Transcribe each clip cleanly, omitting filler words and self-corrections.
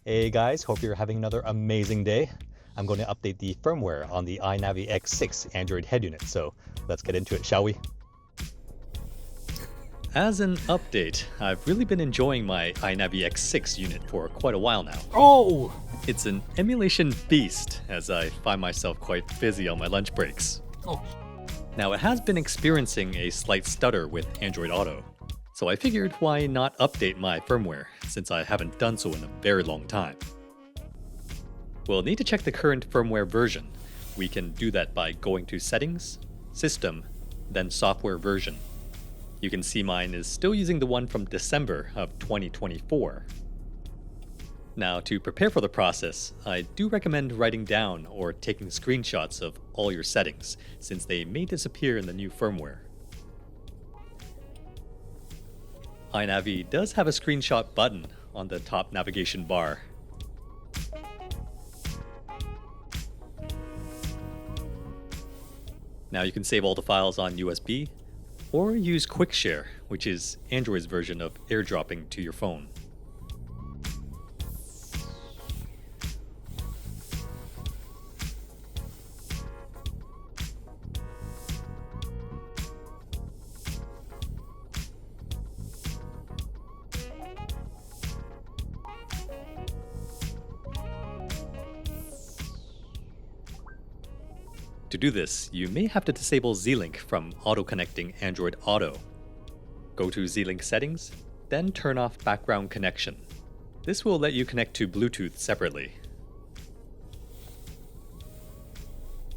Hey guys, hope you're having another amazing day. I'm going to update the firmware on the AINAVI X6 Android head unit, so let's get into it, shall we? As an update, I've really been enjoying my AINAVI X6 unit for quite a while now. Oh! It's an emulation beast, as I find myself quite busy on my lunch breaks. Oh. Now, it has been experiencing a slight stutter with Android Auto, so I figured why not update my firmware, since I haven't done so in a very long time. We'll need to check the current firmware version. We can do that by going to Settings, System, then Software Version. You can see mine is still using the one from December of 2024. Now, to prepare for the process, I do recommend writing down or taking screenshots of all your settings, since they may disappear in the new firmware. AINAVI does have a screenshot button on the top navigation bar. Now you can save all the files on USB, or use QuickShare, which is Android's version of airdropping to your phone. To do this, you may have to disable Z-Link from auto-connecting Android Auto. Go to Z-Link settings, then turn off background connection. This will let you connect to Bluetooth separately.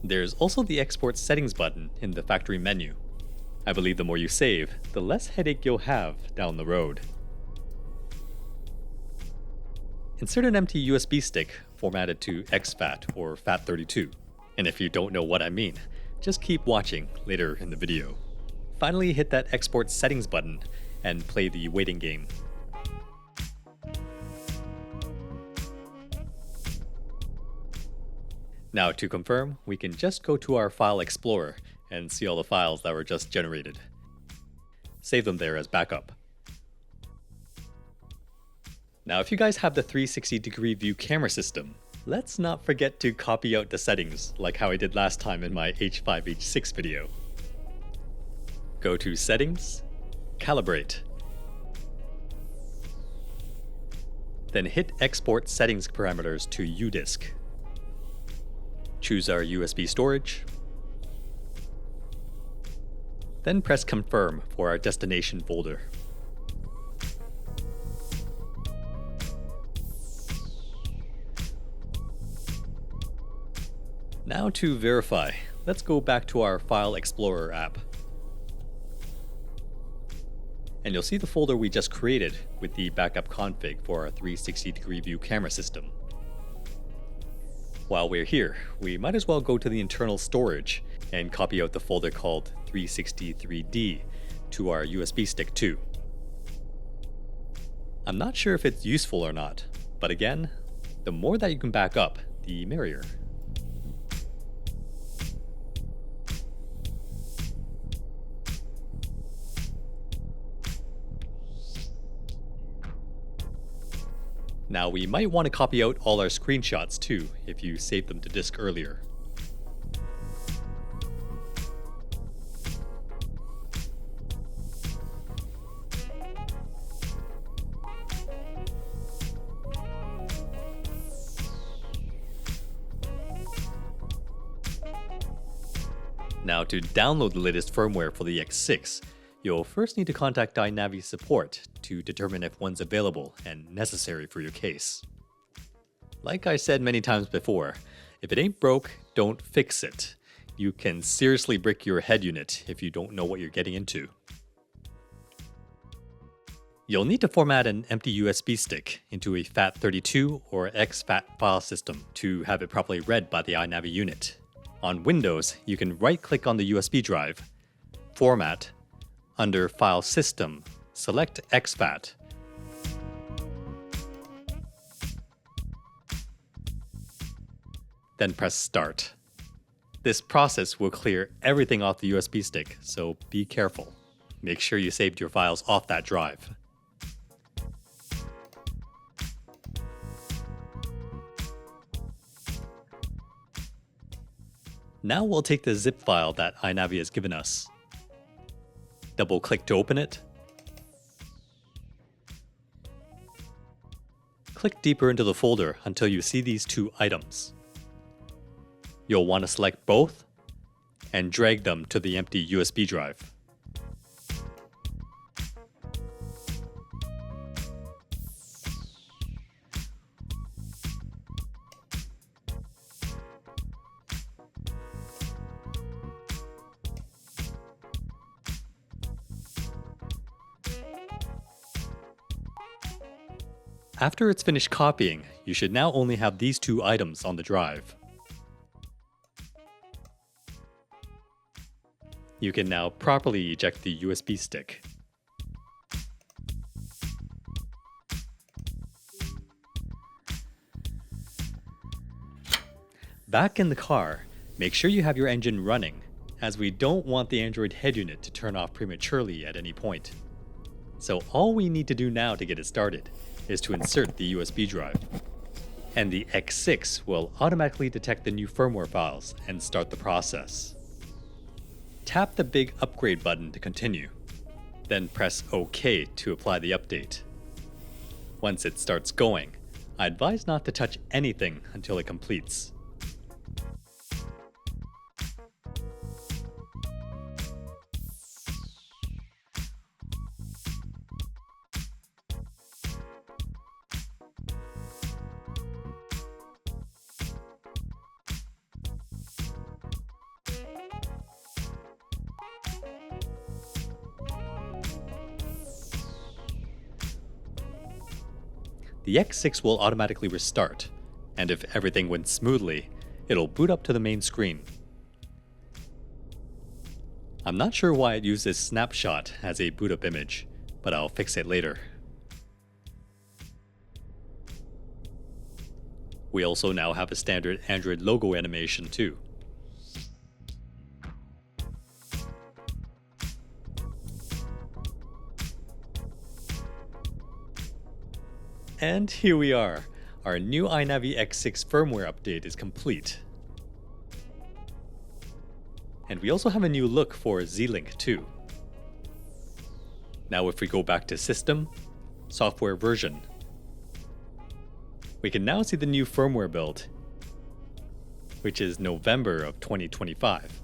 There's also the export settings button in the factory menu. I believe the more you save, the less headache you'll have down the road. Insert an empty USB stick formatted to exFAT or FAT32. And if you don't know what I mean, just keep watching later in the video. Finally, hit that export settings button and play the waiting game. Now to confirm, we can just go to our File Explorer and see all the files that were just generated. Save them there as backup. Now if you guys have the 360-degree view camera system, let's not forget to copy out the settings, like how I did last time in my H5 H6 video. Go to Settings, Calibrate. Then hit Export Settings Parameters to UDisk. Choose our USB storage. Then press Confirm for our destination folder. Now to verify, let's go back to our File Explorer app. And you'll see the folder we just created with the backup config for our 360-degree view camera system. While we're here, we might as well go to the internal storage and copy out the folder called 363D to our USB stick too. I'm not sure if it's useful or not, but again, the more that you can back up, the merrier. Now we might want to copy out all our screenshots too, if you saved them to disk earlier. Now to download the latest firmware for the X6, you'll first need to contact AINAVI support to determine if one's available and necessary for your case. Like I said many times before, if it ain't broke, don't fix it. You can seriously brick your head unit if you don't know what you're getting into. You'll need to format an empty USB stick into a FAT32 or exFAT file system to have it properly read by the AINAVI unit. On Windows, you can right-click on the USB drive, Format, under File System, select exFAT. Then press Start. This process will clear everything off the USB stick, so be careful. Make sure you saved your files off that drive. Now we'll take the zip file that AINAVI has given us. Double click to open it. Click deeper into the folder until you see these two items. You'll want to select both and drag them to the empty USB drive. After it's finished copying, you should now only have these two items on the drive. You can now properly eject the USB stick. Back in the car, make sure you have your engine running, as we don't want the Android head unit to turn off prematurely at any point. So all we need to do now to get it started is to insert the USB drive. And the X6 will automatically detect the new firmware files and start the process. Tap the big upgrade button to continue, then press OK to apply the update. Once it starts going, I advise not to touch anything until it completes. The X6 will automatically restart, and if everything went smoothly, it'll boot up to the main screen. I'm not sure why it uses snapshot as a boot up image, but I'll fix it later. We also now have a standard Android logo animation too. And here we are. Our new AINAVI X6 firmware update is complete. And we also have a new look for Z-Link too. Now if we go back to System, Software Version, we can now see the new firmware build, which is November of 2025.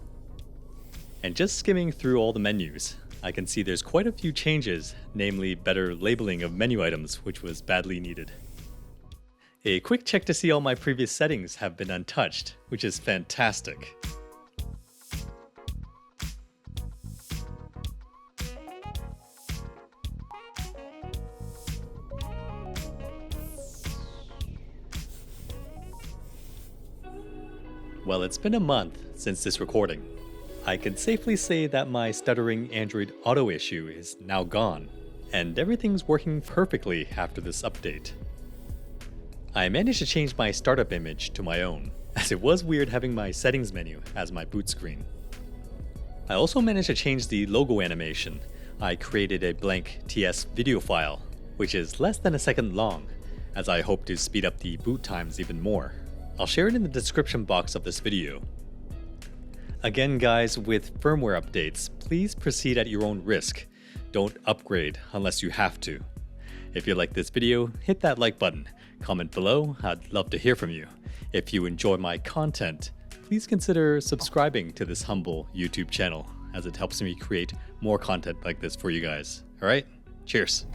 And just skimming through all the menus, I can see there's quite a few changes, namely better labeling of menu items, which was badly needed. A quick check to see all my previous settings have been untouched, which is fantastic. Well, it's been a month since this recording. I can safely say that my stuttering Android Auto issue is now gone, and everything's working perfectly after this update. I managed to change my startup image to my own, as it was weird having my settings menu as my boot screen. I also managed to change the logo animation. I created a blank TS video file, which is less than a second long, as I hope to speed up the boot times even more. I'll share it in the description box of this video. Again guys, with firmware updates, please proceed at your own risk. Don't upgrade unless you have to. If you like this video, hit that like button. Comment below, I'd love to hear from you. If you enjoy my content, please consider subscribing to this humble YouTube channel, as it helps me create more content like this for you guys. Alright, cheers!